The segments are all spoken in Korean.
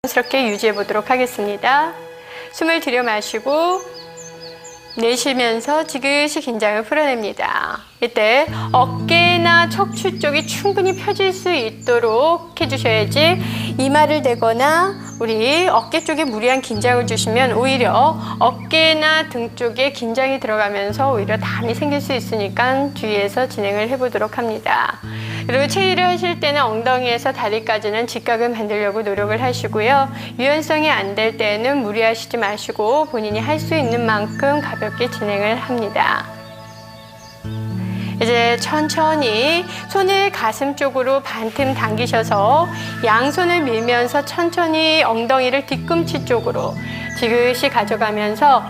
자연스럽게 유지해 보도록 하겠습니다. 숨을 들여 마시고 내쉬면서 지그시 긴장을 풀어냅니다. 이때 어깨나 척추 쪽이 충분히 펴질 수 있도록 해주셔야지, 이마를 대거나 우리 어깨 쪽에 무리한 긴장을 주시면 오히려 어깨나 등 쪽에 긴장이 들어가면서 오히려 담이 생길 수 있으니까 주의해서 진행을 해보도록 합니다. 그리고 체위를 하실 때는 엉덩이에서 다리까지는 직각을 만들려고 노력을 하시고요. 유연성이 안 될 때는 무리하시지 마시고 본인이 할 수 있는 만큼 가볍게 진행을 합니다. 이제 천천히 손을 가슴 쪽으로 반틈 당기셔서 양손을 밀면서 천천히 엉덩이를 뒤꿈치 쪽으로 지그시 가져가면서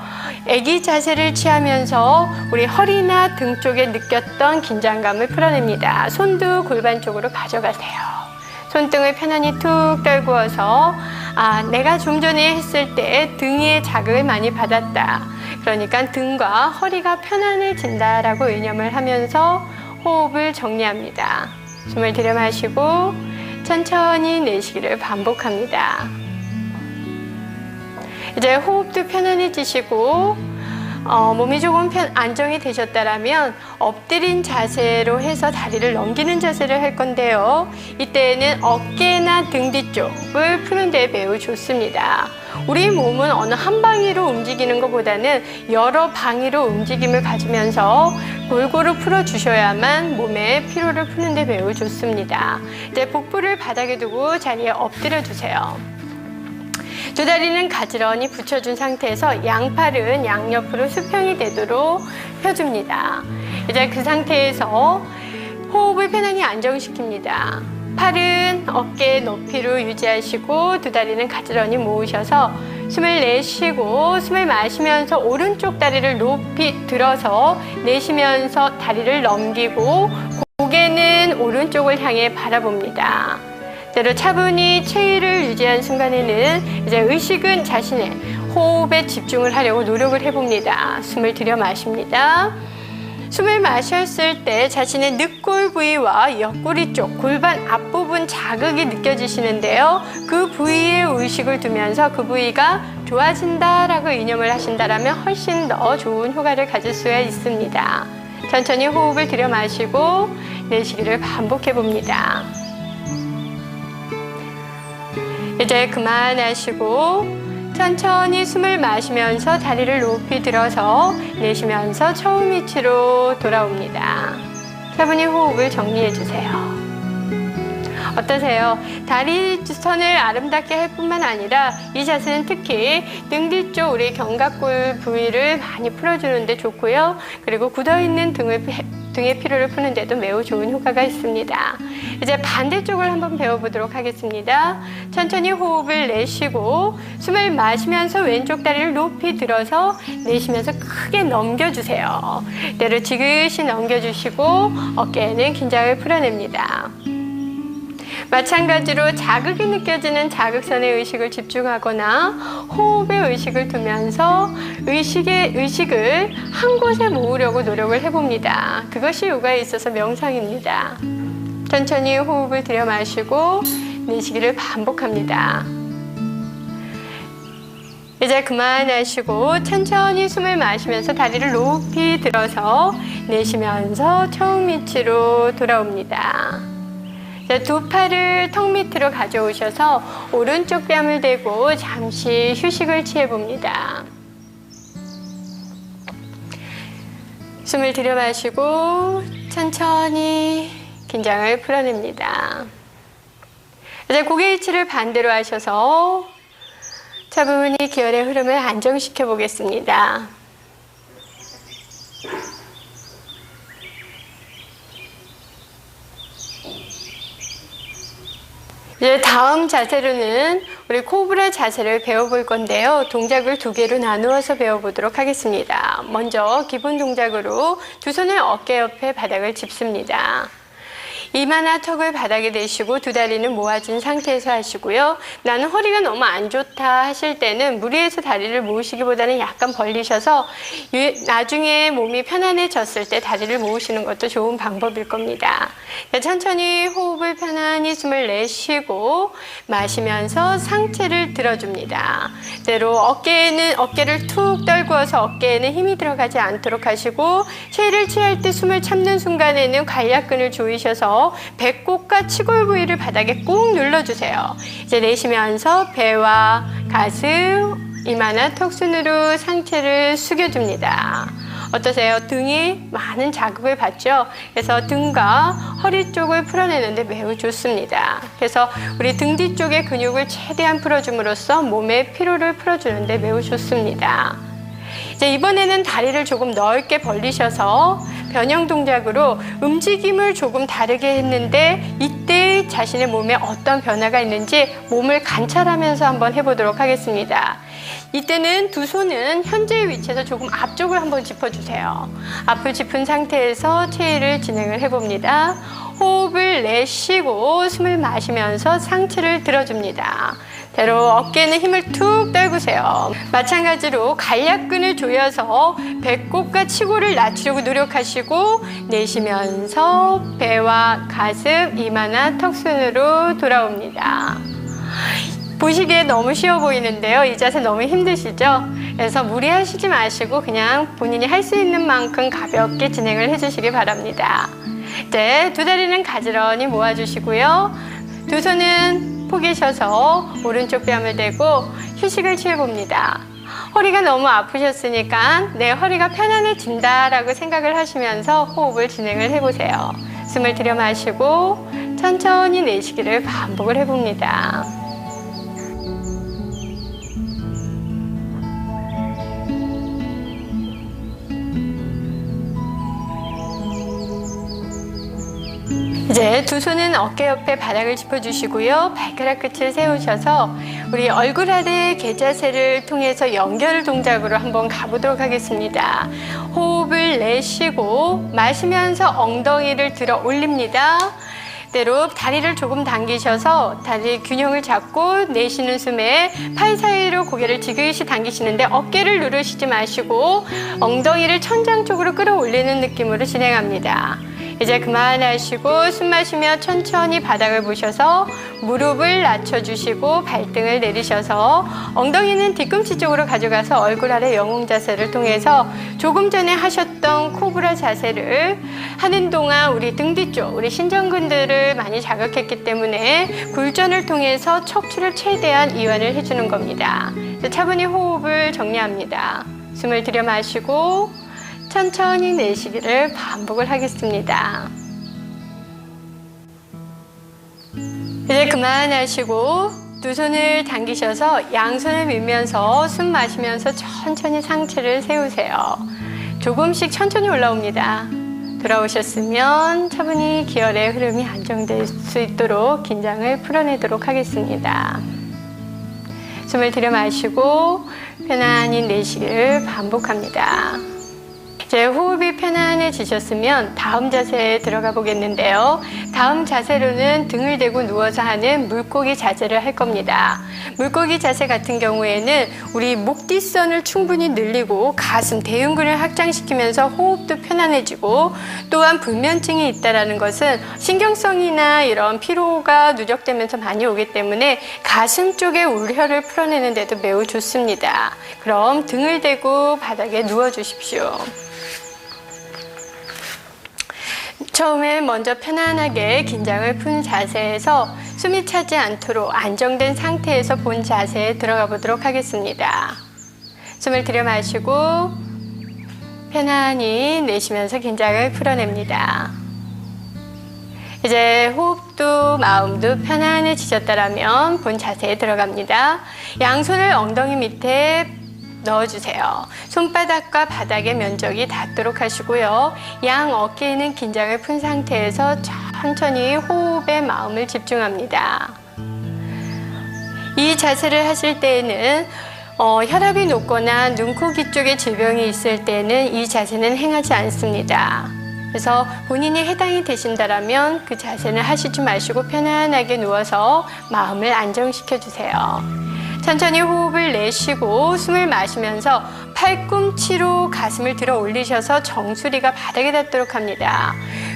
애기 자세를 취하면서 우리 허리나 등 쪽에 느꼈던 긴장감을 풀어냅니다. 손도 골반 쪽으로 가져가세요. 손등을 편안히 툭 떨구어서 내가 좀 전에 했을 때 등에 자극을 많이 받았다. 그러니까 등과 허리가 편안해진다라고 의념을 하면서 호흡을 정리합니다. 숨을 들여 마시고 천천히 내쉬기를 반복합니다. 이제 호흡도 편안해지시고 몸이 조금 안정이 되셨다라면 엎드린 자세로 해서 다리를 넘기는 자세를 할 건데요. 이때는 어깨나 등 뒤쪽을 푸는 데 매우 좋습니다. 우리 몸은 어느 한 방위로 움직이는 것보다는 여러 방위로 움직임을 가지면서 골고루 풀어주셔야만 몸의 피로를 푸는 데 매우 좋습니다. 이제 복부를 바닥에 두고 자리에 엎드려 주세요. 두 다리는 가지런히 붙여준 상태에서 양팔은 양옆으로 수평이 되도록 펴줍니다. 이제 그 상태에서 호흡을 편안히 안정시킵니다. 팔은 어깨 높이로 유지하시고 두 다리는 가지런히 모으셔서 숨을 내쉬고 숨을 마시면서 오른쪽 다리를 높이 들어서 내쉬면서 다리를 넘기고 고개는 오른쪽을 향해 바라봅니다. 대로 차분히 체위를 유지한 순간에는 이제 의식은 자신의 호흡에 집중을 하려고 노력을 해봅니다. 숨을 들여 마십니다. 숨을 마셨을 때 자신의 늑골 부위와 옆구리 쪽 골반 앞부분 자극이 느껴지시는데요. 그 부위에 의식을 두면서 그 부위가 좋아진다라고 이념을 하신다면 훨씬 더 좋은 효과를 가질 수가 있습니다. 천천히 호흡을 들여 마시고 내쉬기를 반복해 봅니다. 이제 그만하시고 천천히 숨을 마시면서 다리를 높이 들어서 내쉬면서 처음 위치로 돌아옵니다. 차분히 호흡을 정리해 주세요. 어떠세요? 다리 선을 아름답게 할 뿐만 아니라 이 자세는 특히 등 뒤쪽 우리 견갑골 부위를 많이 풀어주는데 좋고요. 그리고 굳어있는 등의 피로를 푸는 데도 매우 좋은 효과가 있습니다. 이제 반대쪽을 한번 배워보도록 하겠습니다. 천천히 호흡을 내쉬고 숨을 마시면서 왼쪽 다리를 높이 들어서 내쉬면서 크게 넘겨주세요. 이대로 지그시 넘겨주시고 어깨에는 긴장을 풀어냅니다. 마찬가지로 자극이 느껴지는 자극선에 의식을 집중하거나 호흡에 의식을 두면서 의식을 한 곳에 모으려고 노력을 해봅니다. 그것이 요가에 있어서 명상입니다. 천천히 호흡을 들여 마시고 내쉬기를 반복합니다. 이제 그만하시고 천천히 숨을 마시면서 다리를 높이 들어서 내쉬면서 처음 위치로 돌아옵니다. 두 팔을 턱 밑으로 가져오셔서 오른쪽 뺨을 대고 잠시 휴식을 취해봅니다. 숨을 들여 마시고 천천히 긴장을 풀어냅니다. 이제 고개 위치를 반대로 하셔서 차분히 기혈의 흐름을 안정시켜 보겠습니다. 이제 다음 자세로는 우리 코브라 자세를 배워볼 건데요. 동작을 두 개로 나누어서 배워보도록 하겠습니다. 먼저 기본 동작으로 두 손을 어깨 옆에 바닥을 짚습니다. 이마나 턱을 바닥에 대시고 두 다리는 모아준 상태에서 하시고요. 나는 허리가 너무 안 좋다 하실 때는 무리해서 다리를 모으시기보다는 약간 벌리셔서 나중에 몸이 편안해졌을 때 다리를 모으시는 것도 좋은 방법일 겁니다. 천천히 호흡을 편안히 숨을 내쉬고 마시면서 상체를 들어줍니다. 그대로 어깨를 툭 떨구어서 어깨에는 힘이 들어가지 않도록 하시고 체를 취할 때 숨을 참는 순간에는 관략근을 조이셔서 배꼽과 치골 부위를 바닥에 꾹 눌러주세요. 이제 내쉬면서 배와 가슴, 이마나 턱순으로 상체를 숙여줍니다. 어떠세요? 등이 많은 자극을 받죠? 그래서 등과 허리 쪽을 풀어내는데 매우 좋습니다. 그래서 우리 등 뒤쪽의 근육을 최대한 풀어줌으로써 몸의 피로를 풀어주는데 매우 좋습니다. 이제 이번에는 다리를 조금 넓게 벌리셔서 변형 동작으로 움직임을 조금 다르게 했는데 이때 자신의 몸에 어떤 변화가 있는지 몸을 관찰하면서 한번 해보도록 하겠습니다. 이때는 두 손은 현재의 위치에서 조금 앞쪽을 한번 짚어주세요. 앞을 짚은 상태에서 체위를 진행을 해봅니다. 호흡을 내쉬고 숨을 마시면서 상체를 들어줍니다. 대로 어깨에는 힘을 툭 떨구세요. 마찬가지로 관략근을 조여서 배꼽과 치골을 낮추려고 노력하시고 내쉬면서 배와 가슴, 이마나 턱순으로 돌아옵니다. 보시기에 너무 쉬워 보이는데요. 이 자세 너무 힘드시죠? 그래서 무리하시지 마시고 그냥 본인이 할 수 있는 만큼 가볍게 진행을 해주시기 바랍니다. 네, 두 다리는 가지런히 모아주시고요. 두 손은 포개셔서 오른쪽 뺨을 대고 휴식을 취해봅니다. 허리가 너무 아프셨으니까 내 허리가 편안해진다라고 생각을 하시면서 호흡을 진행을 해보세요. 숨을 들여 마시고 천천히 내쉬기를 반복을 해봅니다. 이제 두 손은 어깨 옆에 바닥을 짚어주시고요. 발가락 끝을 세우셔서 우리 얼굴 아래 개자세를 통해서 연결 동작으로 한번 가보도록 하겠습니다. 호흡을 내쉬고 마시면서 엉덩이를 들어 올립니다. 이대로 다리를 조금 당기셔서 다리 균형을 잡고 내쉬는 숨에 팔 사이로 고개를 지그시 당기시는데 어깨를 누르시지 마시고 엉덩이를 천장 쪽으로 끌어올리는 느낌으로 진행합니다. 이제 그만하시고 숨 마시며 천천히 바닥을 보셔서 무릎을 낮춰주시고 발등을 내리셔서 엉덩이는 뒤꿈치 쪽으로 가져가서 얼굴 아래 영웅 자세를 통해서 조금 전에 하셨던 코브라 자세를 하는 동안 우리 등 뒤쪽, 우리 신전근들을 많이 자극했기 때문에 굴전을 통해서 척추를 최대한 이완을 해주는 겁니다. 차분히 호흡을 정리합니다. 숨을 들여 마시고 천천히 내쉬기를 반복을 하겠습니다. 이제 그만하시고 두 손을 당기셔서 양손을 밀면서 숨 마시면서 천천히 상체를 세우세요. 조금씩 천천히 올라옵니다. 돌아오셨으면 차분히 기혈의 흐름이 안정될 수 있도록 긴장을 풀어내도록 하겠습니다. 숨을 들여 마시고 편안히 내쉬기를 반복합니다. 이제 호흡이 편안해지셨으면 다음 자세에 들어가 보겠는데요. 다음 자세로는 등을 대고 누워서 하는 물고기 자세를 할 겁니다. 물고기 자세 같은 경우에는 우리 목 뒷선을 충분히 늘리고 가슴, 대흉근을 확장시키면서 호흡도 편안해지고 또한 불면증이 있다는 것은 신경성이나 이런 피로가 누적되면서 많이 오기 때문에 가슴 쪽의 울혈을 풀어내는 데도 매우 좋습니다. 그럼 등을 대고 바닥에 누워 주십시오. 처음에 먼저 편안하게 긴장을 푼 자세에서 숨이 차지 않도록 안정된 상태에서 본 자세에 들어가 보도록 하겠습니다. 숨을 들여 마시고 편안히 내쉬면서 긴장을 풀어냅니다. 이제 호흡도 마음도 편안해지셨다면 본 자세에 들어갑니다. 양손을 엉덩이 밑에 넣어주세요. 손바닥과 바닥의 면적이 닿도록 하시고요. 양 어깨에는 긴장을 푼 상태에서 천천히 호흡에 마음을 집중합니다. 이 자세를 하실 때에는 혈압이 높거나 눈, 코, 귀 쪽에 질병이 있을 때는 이 자세는 행하지 않습니다. 그래서 본인이 해당이 되신다면 그 자세는 하시지 마시고 편안하게 누워서 마음을 안정시켜 주세요. 천천히 호흡을 내쉬고 숨을 마시면서 팔꿈치로 가슴을 들어 올리셔서 정수리가 바닥에 닿도록 합니다.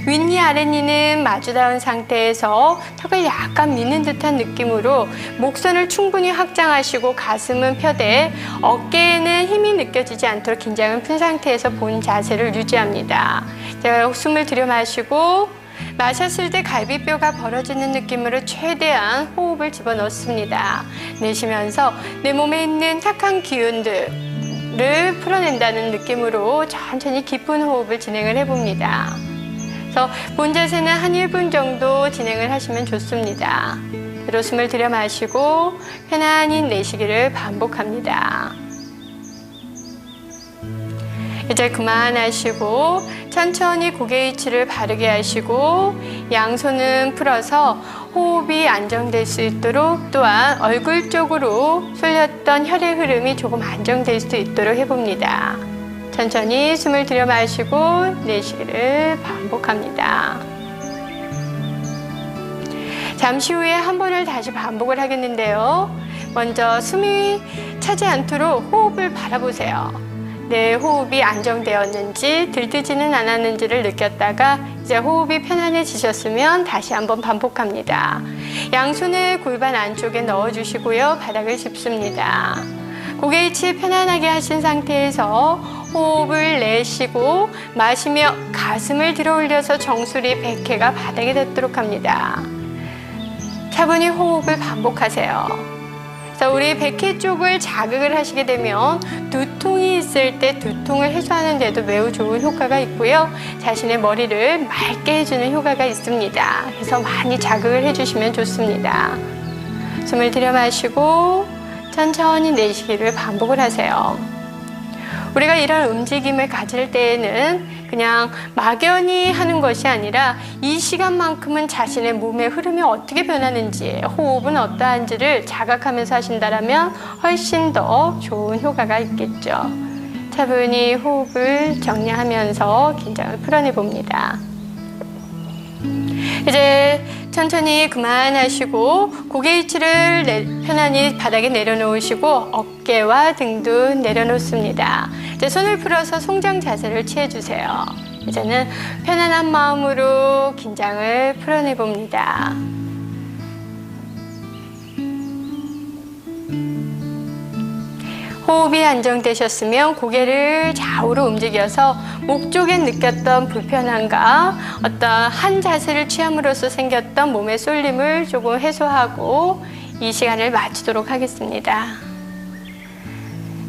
윗니 아랫니는 마주 닿은 상태에서 턱을 약간 미는 듯한 느낌으로 목선을 충분히 확장하시고 가슴은 펴되 어깨에는 힘이 느껴지지 않도록 긴장을 푼 상태에서 본 자세를 유지합니다. 자, 숨을 들여 마시고 마셨을 때 갈비뼈가 벌어지는 느낌으로 최대한 호흡을 집어넣습니다. 내쉬면서 내 몸에 있는 착한 기운들을 풀어낸다는 느낌으로 천천히 깊은 호흡을 진행을 해봅니다. 그래서 본 자세는 한 1분 정도 진행을 하시면 좋습니다. 그리고 숨을 들여 마시고 편안히 내쉬기를 반복합니다. 이제 그만하시고 천천히 고개 위치를 바르게 하시고 양손은 풀어서 호흡이 안정될 수 있도록 또한 얼굴 쪽으로 쏠렸던 혈의 흐름이 조금 안정될 수 있도록 해봅니다. 천천히 숨을 들여 마시고 내쉬기를 반복합니다. 잠시 후에 한 번을 다시 반복을 하겠는데요. 먼저 숨이 차지 않도록 호흡을 바라보세요. 내 호흡이 안정되었는지 들뜨지는 않았는지를 느꼈다가 이제 호흡이 편안해지셨으면 다시 한번 반복합니다. 양손을 골반 안쪽에 넣어주시고요. 바닥을 짚습니다. 고개 위치 편안하게 하신 상태에서 호흡을 내쉬고 마시며 가슴을 들어 올려서 정수리 100회가 바닥에 닿도록 합니다. 차분히 호흡을 반복하세요. 자, 우리 백회 쪽을 자극을 하시게 되면 두통이 있을 때 두통을 해소하는 데도 매우 좋은 효과가 있고요. 자신의 머리를 맑게 해주는 효과가 있습니다. 그래서 많이 자극을 해주시면 좋습니다. 숨을 들여 마시고 천천히 내쉬기를 반복을 하세요. 우리가 이런 움직임을 가질 때에는 그냥 막연히 하는 것이 아니라 이 시간만큼은 자신의 몸의 흐름이 어떻게 변하는지, 호흡은 어떠한지를 자각하면서 하신다면 훨씬 더 좋은 효과가 있겠죠. 차분히 호흡을 정리하면서 긴장을 풀어내 봅니다. 이제 천천히 그만하시고 고개 위치를 편안히 바닥에 내려놓으시고 어깨와 등도 내려놓습니다. 이제 손을 풀어서 송장 자세를 취해주세요. 이제는 편안한 마음으로 긴장을 풀어내 봅니다. 호흡이 안정되셨으면 고개를 좌우로 움직여서 목 쪽에 느꼈던 불편함과 어떤 한 자세를 취함으로써 생겼던 몸의 쏠림을 조금 해소하고 이 시간을 마치도록 하겠습니다.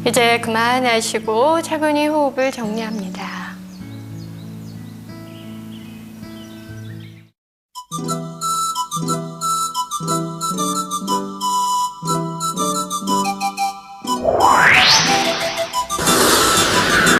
이제 그만하시고 차분히 호흡을 정리합니다.